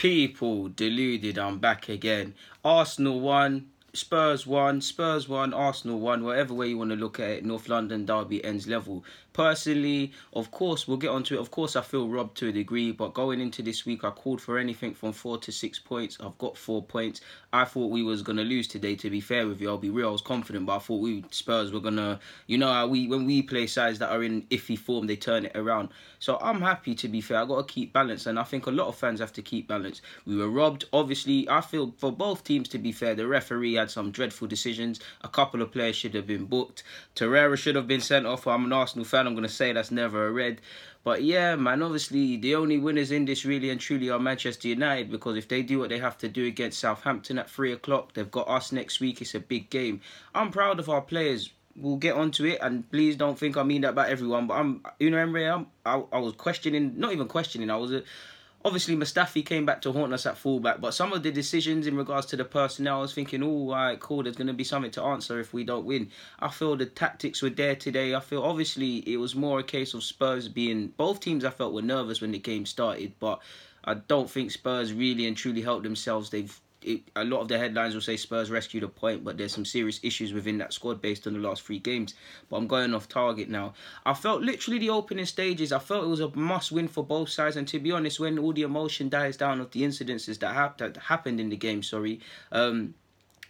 People deluded, I'm back again. Arsenal won, Spurs won, Arsenal won, whatever way you want to look at it. North London derby ends level. Personally, of course, we'll get onto it. Of course, I feel robbed to a degree, but going into this week, I called for anything from 4 to 6 points. I've got 4 points. I thought we was going to lose today, to be fair with you. I'll be real, I was confident, but I thought Spurs were going to, you know how when we play sides that are in iffy form, they turn it around. So I'm happy, to be fair. I got to keep balance, and I think a lot of fans have to keep balance. We were robbed. Obviously, I feel for both teams, to be fair, the referee had some dreadful decisions. A couple of players should have been booked. Torreira should have been sent off. I'm an Arsenal fan. I'm going to say that's never a red. But yeah, man, obviously the only winners in this really and truly are Manchester United, because if they do what they have to do against Southampton at 3 o'clock, they've got us next week. It's a big game. I'm proud of our players. We'll get onto it, and please don't think I mean that about everyone. But I was questioning, not even questioning. Obviously, Mustafi came back to haunt us at fullback, but some of the decisions in regards to the personnel, I was thinking, oh, all right, cool, there's going to be something to answer if we don't win. I feel the tactics were there today. I feel, obviously, it was more a case of Spurs being... Both teams, I felt, were nervous when the game started, but I don't think Spurs really and truly helped themselves. A lot of the headlines will say Spurs rescued a point, but there's some serious issues within that squad based on the last 3 games. But I'm going off target now. I felt literally the opening stages, I felt it was a must-win for both sides. And to be honest, when all the emotion dies down of the incidences that happened in the game,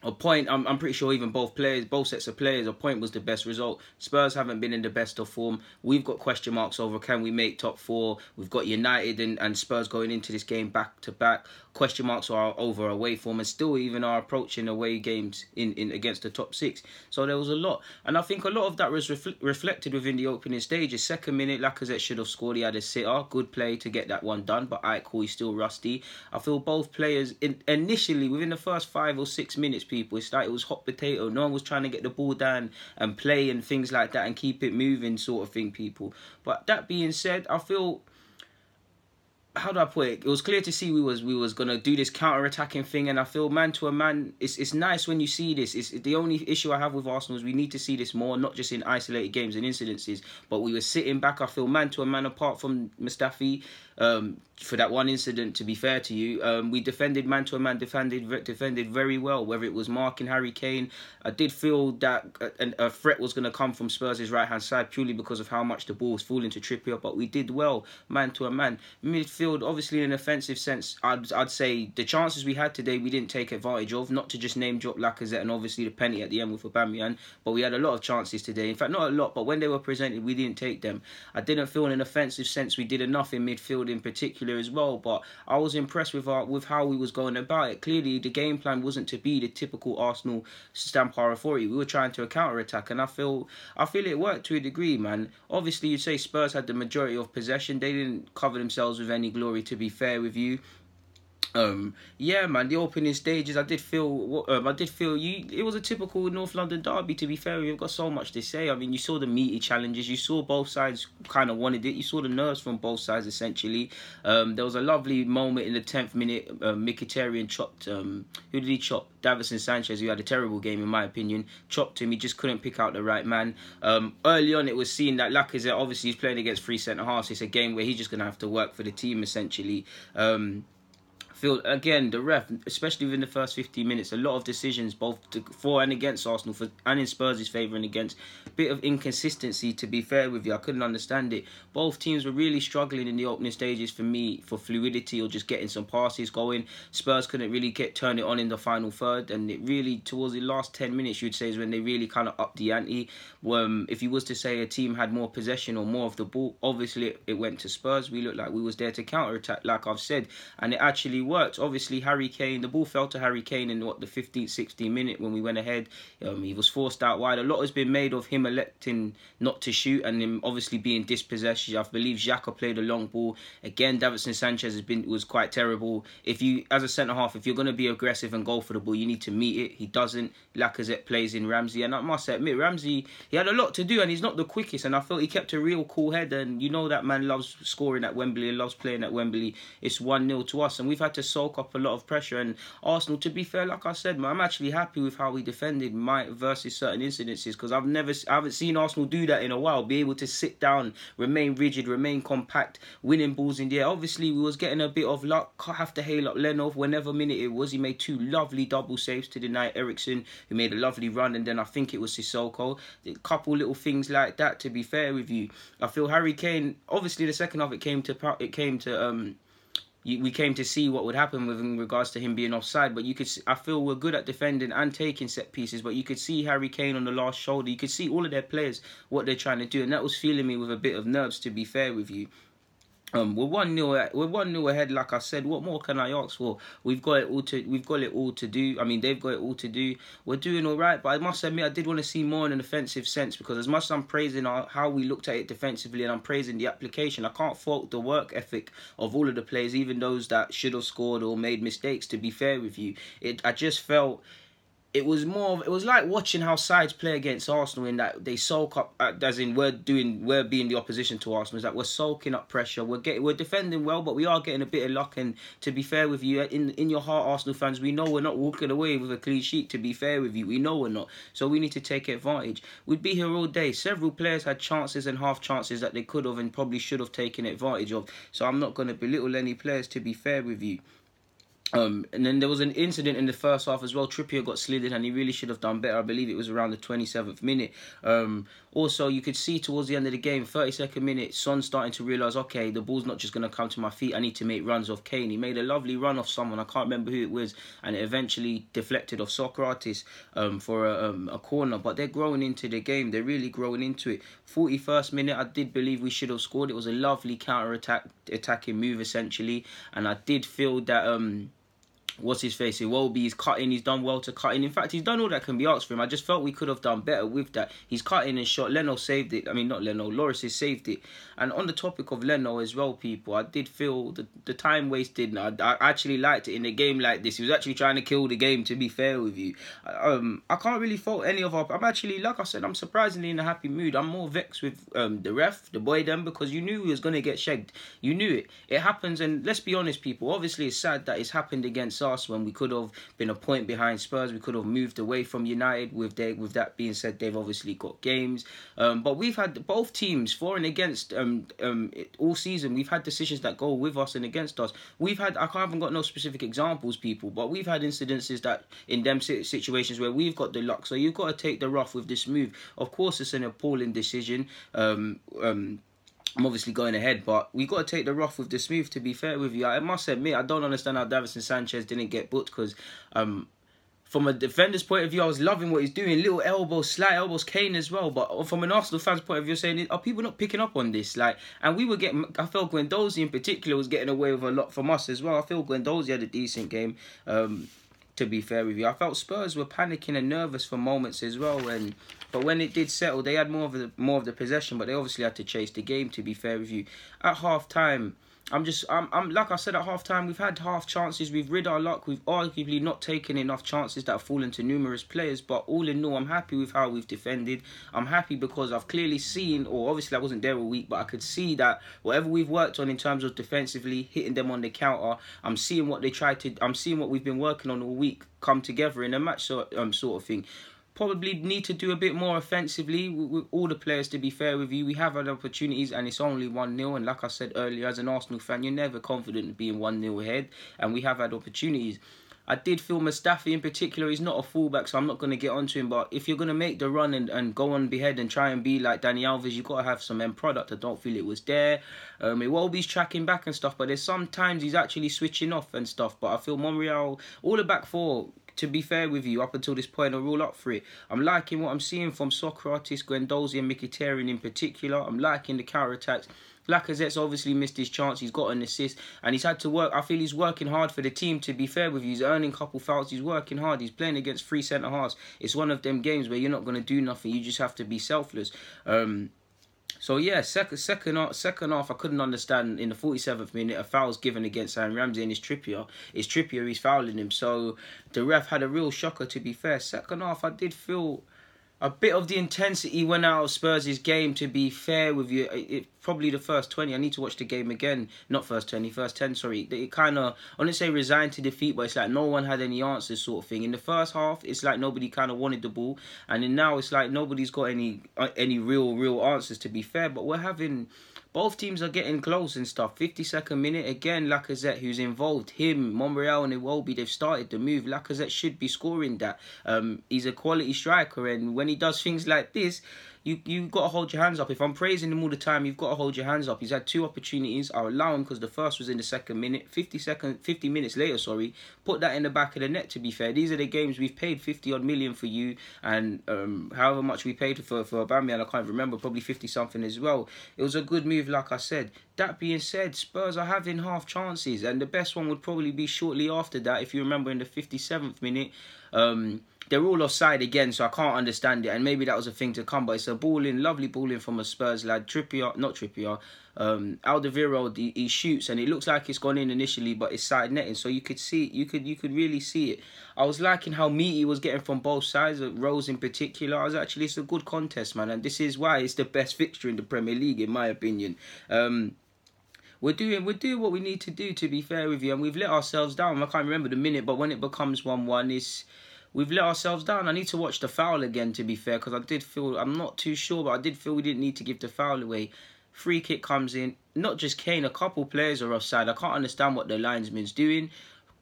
a point, I'm pretty sure even both sets of players, a point was the best result. Spurs haven't been in the best of form. We've got question marks over can we make top 4. We've got United and Spurs going into this game back to back. Question marks are over away form, and still even are approaching away games in against the top 6. So there was a lot. And I think a lot of that was reflected within the opening stages. Second minute, Lacazette should have scored. He had a sitter. Good play to get that one done, but cool, he's still rusty. I feel both players, initially, within the first 5 or 6 minutes, people, it's like it was hot potato. No one was trying to get the ball down and play and things like that and keep it moving sort of thing, people. But that being said, I feel... How do I put it? It was clear to see we was gonna do this counter-attacking thing, and I feel man to a man, it's nice when you see this. It's the only issue I have with Arsenal is we need to see this more, not just in isolated games and incidences, but we were sitting back. I feel man to a man, apart from Mustafi, for that one incident. To be fair to you, we defended man to a man, defended very well. Whether it was marking Harry Kane, I did feel that a threat was going to come from Spurs' right hand side purely because of how much the ball was falling to Trippier. But we did well, man to a man. Midfield, obviously in an offensive sense, I'd say the chances we had today we didn't take advantage of. Not to just name drop Lacazette and obviously the penalty at the end with Aubameyang, but we had a lot of chances today. In fact, not a lot, but when they were presented, we didn't take them. I didn't feel in an offensive sense we did enough in midfield in particular as well, but I was impressed with how we was going about it. Clearly, the game plan wasn't to be the typical Arsenal stamp our authority. We were trying to counter-attack, and I feel it worked to a degree, man. Obviously, you'd say Spurs had the majority of possession. They didn't cover themselves with any glory, to be fair with you. Yeah, man, the opening stages, I did feel it was a typical North London derby, to be fair. We've got so much to say. I mean, you saw the meaty challenges, you saw both sides kind of wanted it, you saw the nerves from both sides essentially. There was a lovely moment in the 10th minute. Mkhitaryan chopped, who did he chop? Davinson Sanchez, who had a terrible game in my opinion, chopped him. He just couldn't pick out the right man. Early on it was seen that Lacazette, obviously he's playing against 3 centre-halves. It's a game where he's just going to have to work for the team essentially. Feel again the ref, especially within the first 15 minutes, a lot of decisions both for and against Arsenal, and in Spurs' favour and against. Bit of inconsistency, to be fair with you. I couldn't understand it. Both teams were really struggling in the opening stages for me for fluidity or just getting some passes going. Spurs couldn't really turn it on in the final third, and it really towards the last 10 minutes you'd say is when they really kind of upped the ante. If you was to say a team had more possession or more of the ball, obviously it went to Spurs. We looked like we was there to counter attack, like I've said, and it actually worked. Obviously, Harry Kane, the ball fell to Harry Kane in the 15th, 16th minute when we went ahead. He was forced out wide. A lot has been made of him electing not to shoot and him obviously being dispossessed. I believe Xhaka played a long ball. Again, Davinson Sanchez was quite terrible. If you, as a centre-half, if you're going to be aggressive and go for the ball, you need to meet it. He doesn't. Lacazette plays in Ramsey, and I must admit, Ramsey, he had a lot to do and he's not the quickest, and I felt he kept a real cool head, and you know that man loves scoring at Wembley and loves playing at Wembley. It's 1-0 to us, and we've had to soak up a lot of pressure. And Arsenal, to be fair, like I said, man, I'm actually happy with how we defended versus certain incidences, because I haven't seen Arsenal do that in a while. Be able to sit down, remain rigid, remain compact, winning balls in the air. Obviously, we was getting a bit of luck. Can't have to hail up Leno whenever minute it was. He made 2 lovely double saves to deny Eriksen, who made a lovely run, and then I think it was Sissoko. A couple little things like that. To be fair with you, I feel Harry Kane. Obviously, the second half we came to see what would happen with in regards to him being offside. But I feel we're good at defending and taking set pieces. But you could see Harry Kane on the last shoulder. You could see all of their players what they're trying to do, and that was filling me with a bit of nerves. To be fair with you. We're 1-0 ahead, like I said. What more can I ask for? We've got it all to do. I mean, they've got it all to do. We're doing all right, but I must admit I did want to see more in an offensive sense, because as much as I'm praising how we looked at it defensively and I'm praising the application, I can't fault the work ethic of all of the players, even those that should have scored or made mistakes. To be fair with you, I just felt. It was like watching how sides play against Arsenal, in that they soak up, as in we're being the opposition to Arsenal, is that we're soaking up pressure, we're defending well, but we are getting a bit of luck. And to be fair with you, in your heart, Arsenal fans, we know we're not walking away with a clean sheet. To be fair with you, we know we're not, so we need to take advantage. We'd be here all day. Several players had chances and half chances that they could have and probably should have taken advantage of, so I'm not going to belittle any players, to be fair with you. And then there was an incident in the first half as well. Trippier got slidded and he really should have done better. I believe it was around the 27th minute. Also, you could see towards the end of the game, 32nd minute, Son starting to realise, okay, the ball's not just going to come to my feet. I need to make runs off Kane. He made a lovely run off someone. I can't remember who it was. And it eventually deflected off Socrates for a corner. But they're growing into the game. They're really growing into it. 41st minute, I did believe we should have scored. It was a lovely attacking move, essentially. And I did feel that... what's his face? He's cutting. He's done well to cutting. In fact, he's done all that can be asked for him. I just felt we could have done better with that. He's cutting and shot. Leno saved it. I mean, not Leno. Lloris has saved it. And on the topic of Leno as well, people, I did feel the time wasted. I actually liked it in a game like this. He was actually trying to kill the game, to be fair with you. I can't really fault any of our... I'm actually, like I said, I'm surprisingly in a happy mood. I'm more vexed with the ref, the boy them, because you knew he was going to get shagged. You knew it. It happens, and let's be honest, people. Obviously, it's sad that it's happened against us, when we could have been a point behind Spurs. We could have moved away from United. With that being said, they've obviously got games. But we've had both teams for and against all season. We've had decisions that go with us and against us. I haven't got no specific examples, people, but we've had incidences that in them situations where we've got the luck. So you've got to take the rough with this move. Of course, it's an appalling decision. I'm obviously going ahead, but we got to take the rough with the smooth, to be fair with you. I must admit, I don't understand how Davinson Sanchez didn't get booked, because from a defender's point of view, I was loving what he's doing. Little elbows, slight elbows, Kane as well. But from an Arsenal fan's point of view, saying, are people not picking up on this? And we were getting... I felt Guendouzi in particular was getting away with a lot from us as well. I feel Guendouzi had a decent game. To be fair with you, I felt Spurs were panicking and nervous for moments as well. But when it did settle, they had more of the possession, but they obviously had to chase the game. To be fair with you, at half time, I'm like I said, at half time we've had half chances. We've rid our luck. We've arguably not taken enough chances that have fallen to numerous players. But all in all, I'm happy with how we've defended. I'm happy because I've clearly seen, or obviously I wasn't there all week, but I could see that whatever we've worked on in terms of defensively, hitting them on the counter, I'm seeing what we've been working on all week come together in a match sort of thing. Probably need to do a bit more offensively with all the players, to be fair with you. We have had opportunities and it's only 1-0. And like I said earlier, as an Arsenal fan, you're never confident in being 1-0 ahead. And we have had opportunities. I did feel Mustafi in particular, he's not a fullback, so I'm not going to get onto him. But if you're going to make the run and go on behead and try and be like Dani Alves, you've got to have some end product. I don't feel it was there. Iwobi's tracking back and stuff, but there's sometimes he's actually switching off and stuff. But I feel Monreal, all the back four, to be fair with you, up until this point, are all up for it. I'm liking what I'm seeing from Socrates, Guendouzi and Mkhitaryan in particular. I'm liking the counter-attacks. Lacazette's obviously missed his chance. He's got an assist and he's had to work. I feel he's working hard for the team, to be fair with you. He's earning a couple fouls. He's working hard. He's playing against 3 centre-halves. It's one of them games where you're not going to do nothing. You just have to be selfless. So yeah, second half, I couldn't understand. In the 47th minute, a foul's given against Aaron Ramsey and it's Trippier. He's fouling him. So the ref had a real shocker, to be fair. Second half, I did feel A bit of the intensity went out of Spurs' game, to be fair with you. Probably the first 20. I need to watch the game again. Not first 20, first 10, sorry. It kind of, I wouldn't say resigned to defeat, but it's like no one had any answers sort of thing. In the first half, it's like nobody kind of wanted the ball. And then now it's like nobody's got any real answers, to be fair. But we're having... Both teams are getting close and stuff. 52nd minute, again, Lacazette, who's involved. Him, Monreal and Iwobi, they've started the move. Lacazette should be scoring that. He's a quality striker, and when he does things like this, you've got to hold your hands up. If I'm praising him all the time, you've got to hold your hands up. He's had 2 opportunities. I'll allow him because the first was in the second minute. 50 minutes later, sorry. Put that in the back of the net, to be fair. These are the games we've paid 50-odd million for you, and however much we paid for Aubameyang, I can't remember, probably 50-something as well. It was a good move, like I said. That being said, Spurs are having half chances, and the best one would probably be shortly after that. If you remember, in the 57th minute, they're all offside again, so I can't understand it. And maybe that was a thing to come, but it's a lovely ball in from a Spurs lad. Alderweireld, he shoots, and it looks like it's gone in initially, but it's side netting, so you could see, you could really see it. I was liking how meaty was getting from both sides, Rose in particular. It's a good contest, man, and this is why it's the best fixture in the Premier League, in my opinion. We're doing what we need to do, to be fair with you, and we've let ourselves down. I can't remember the minute, but when it becomes 1-1, we've let ourselves down. I need to watch the foul again, to be fair, because I did feel, I'm not too sure, but I did feel we didn't need to give the foul away. Free kick comes in. Not just Kane, a couple players are offside. I can't understand what the linesman's doing.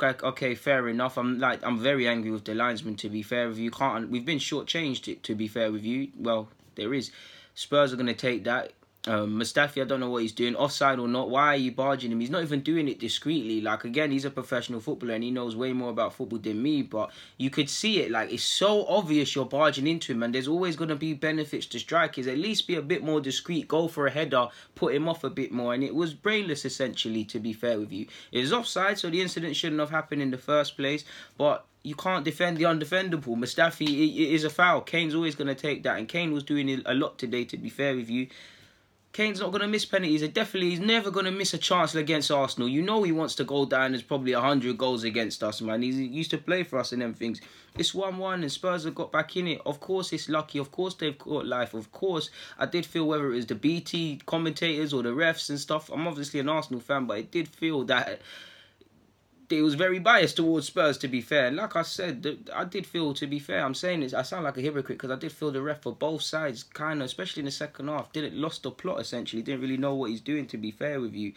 Okay, fair enough. I'm very angry with the linesman, to be fair with you. We've been shortchanged, to be fair with you. Well, there is. Spurs are going to take that. Mustafi, I don't know what he's doing, offside or not. Why are you barging him? He's not even doing it discreetly. Like, again, he's a professional footballer and he knows way more about football than me, but you could see it. Like, it's so obvious you're barging into him, and there's always going to be benefits to strikers. At least be a bit more discreet, go for a header, put him off a bit more. And it was brainless, essentially, to be fair with you. It was offside, so the incident shouldn't have happened in the first place, but you can't defend the undefendable. Mustafi, it is a foul. Kane's always going to take that, and Kane was doing it a lot today, to be fair with you. Kane's not going to miss penalties. He's never going to miss a chance against Arsenal. You know he wants to go down as probably 100 goals against us, man. He used to play for us and them things. It's 1-1 and Spurs have got back in it. Of course it's lucky. Of course they've got life. Of course, I did feel, whether it was the BT commentators or the refs and stuff, I'm obviously an Arsenal fan, but it did feel that it was very biased towards Spurs, to be fair. And like I said, I did feel, to be fair, I'm saying this, I sound like a hypocrite, because I did feel the ref for both sides, kind of, especially in the second half, lost the plot, essentially. Didn't really know what he's doing, to be fair with you.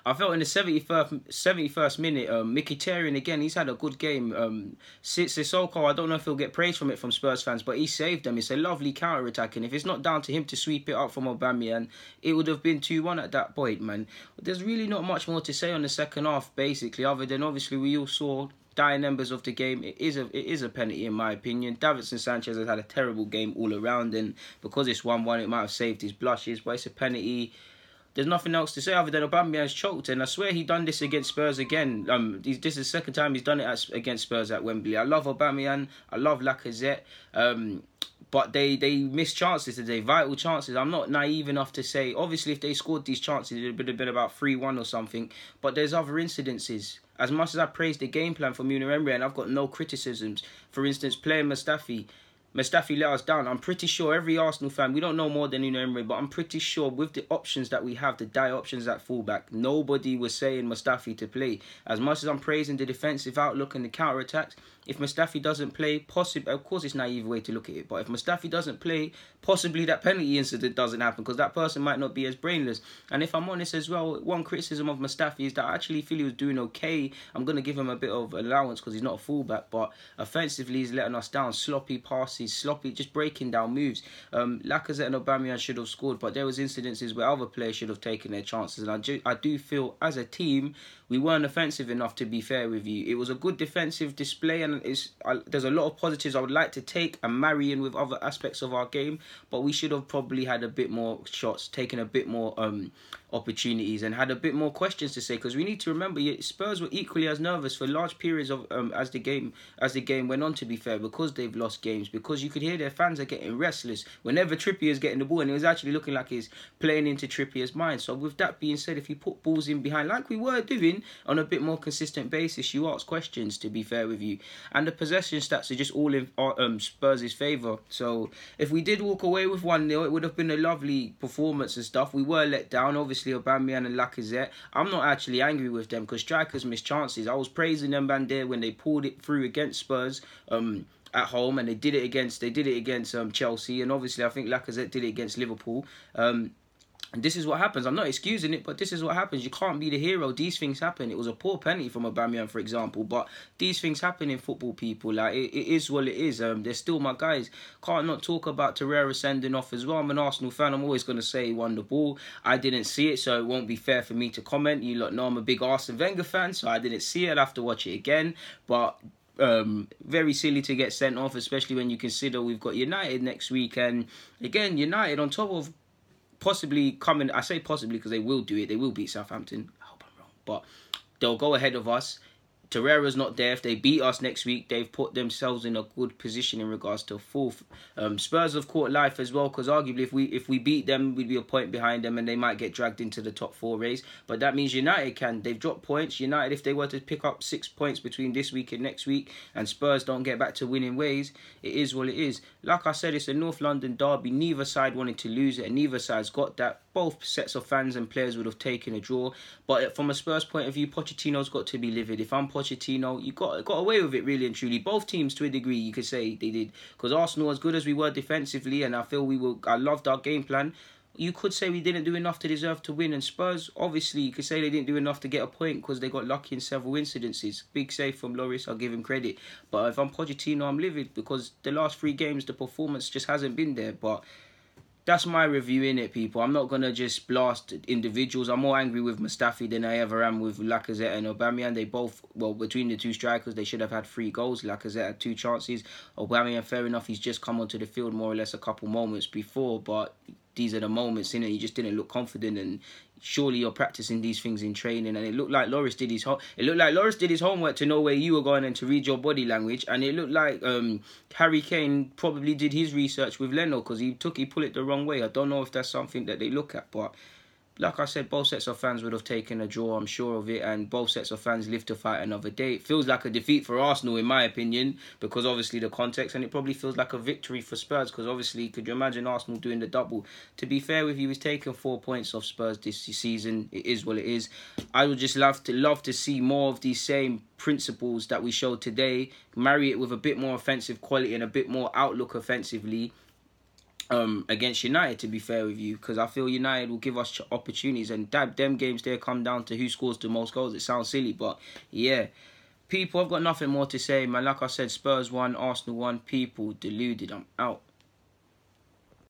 I felt in the 71st minute, Mkhitaryan, again, he's had a good game. Sissoko, I don't know if he'll get praise from it from Spurs fans, but he saved them. It's a lovely counter-attack, and if it's not down to him to sweep it up from Aubameyang, it would have been 2-1 at that point, man. There's really not much more to say on the second half, basically, other than obviously we all saw dying embers of the game. It is a penalty, in my opinion. Davinson Sanchez has had a terrible game all around, and because it's 1-1, it might have saved his blushes, but it's a penalty. There's nothing else to say other than Aubameyang's choked, and I swear he done this against Spurs again. This is the second time he's done it against Spurs at Wembley. I love Aubameyang, I love Lacazette, but they missed chances today, vital chances. I'm not naive enough to say, obviously if they scored these chances, it would have been about 3-1 or something, but there's other incidences. As much as I praise the game plan from Unai Emery, and I've got no criticisms, for instance, playing Mustafi let us down. I'm pretty sure every Arsenal fan, we don't know more than Unai Emery, but I'm pretty sure with the options that we have, the dire options at fullback, nobody was saying Mustafi to play. As much as I'm praising the defensive outlook and the counter-attacks, if Mustafi doesn't play, possibly, of course it's a naive way to look at it, but if Mustafi doesn't play, possibly that penalty incident doesn't happen, because that person might not be as brainless. And if I'm honest as well, one criticism of Mustafi is that I actually feel he was doing okay. I'm going to give him a bit of allowance because he's not a fullback, but offensively he's letting us down. Sloppy passes, just breaking down moves. Lacazette and Aubameyang should have scored, but there was incidences where other players should have taken their chances, and I do feel as a team we weren't offensive enough, to be fair with you. It was a good defensive display, and there's a lot of positives I would like to take and marry in with other aspects of our game, but we should have probably had a bit more shots, taken a bit more opportunities, and had a bit more questions to say, because we need to remember Spurs were equally as nervous for large periods of as the game went on, to be fair, because they've lost games, because because you could hear their fans are getting restless whenever Trippier's getting the ball, and it was actually looking like he's playing into Trippier's mind. So with that being said, if you put balls in behind, like we were doing on a bit more consistent basis, you ask questions, to be fair with you. And the possession stats are just all in Spurs' favour. So if we did walk away with 1-0, it would have been a lovely performance and stuff. We were let down, obviously, Aubameyang and Lacazette. I'm not actually angry with them because strikers miss chances. I was praising them there when they pulled it through against Spurs at home, and they did it against Chelsea, and obviously I think Lacazette did it against Liverpool. And this is what happens. I'm not excusing it, but this is what happens. You can't be the hero. These things happen. It was a poor penalty from Aubameyang, for example, but these things happen in football, people. Like, it is what it is. They're still my guys. Can't not talk about Torreira sending off as well. I'm an Arsenal fan. I'm always going to say he won the ball. I didn't see it, so it won't be fair for me to comment. You lot know I'm a big Arsene Wenger fan, so I didn't see it. I'll have to watch it again, but very silly to get sent off, especially when you consider we've got United next week. And again, United on top of possibly coming, I say possibly because they will do it, they will beat Southampton. I hope I'm wrong, but they'll go ahead of us. Torreira's not there. If they beat us next week, they've put themselves in a good position in regards to fourth. Spurs have caught life as well, because arguably if we beat them, we'd be a point behind them and they might get dragged into the top 4 race. But that means United they've dropped points. United, if they were to pick up 6 points between this week and next week, and Spurs don't get back to winning ways, it is what it is. Like I said, it's a North London derby. Neither side wanted to lose it, and neither side's got that. Both sets of fans and players would have taken a draw. But from a Spurs point of view, Pochettino's got to be livid. If I'm Pochettino, you got away with it, really and truly. Both teams, to a degree, you could say they did. Because Arsenal, as good as we were defensively, and I feel I loved our game plan, you could say we didn't do enough to deserve to win. And Spurs, obviously, you could say they didn't do enough to get a point because they got lucky in several incidences. Big save from Lloris, I'll give him credit. But if I'm Pochettino, I'm livid because the last 3 games, the performance just hasn't been there. But that's my review in it, people. I'm not going to just blast individuals. I'm more angry with Mustafi than I ever am with Lacazette and Aubameyang. They both, between the 2 strikers, they should have had 3 goals. Lacazette had 2 chances. Aubameyang, fair enough, he's just come onto the field more or less a couple moments before, but these are the moments, innit? He just didn't look confident, and surely you're practicing these things in training. And it looked like Lloris did his homework to know where you were going and to read your body language. And it looked like Harry Kane probably did his research with Leno, because he pulled it the wrong way. I don't know if that's something that they look at, but like I said, both sets of fans would have taken a draw, I'm sure of it, and both sets of fans live to fight another day. It feels like a defeat for Arsenal, in my opinion, because obviously the context, and it probably feels like a victory for Spurs, because obviously, could you imagine Arsenal doing the double? To be fair with you, he's taken 4 points off Spurs this season. It is what it is. I would just love to see more of these same principles that we showed today, marry it with a bit more offensive quality and a bit more outlook offensively, against United, to be fair with you, because I feel United will give us opportunities, and them games there come down to who scores the most goals. It sounds silly, but yeah, people, I've got nothing more to say, man. Like I said, Spurs won, Arsenal won. People deluded. I'm out.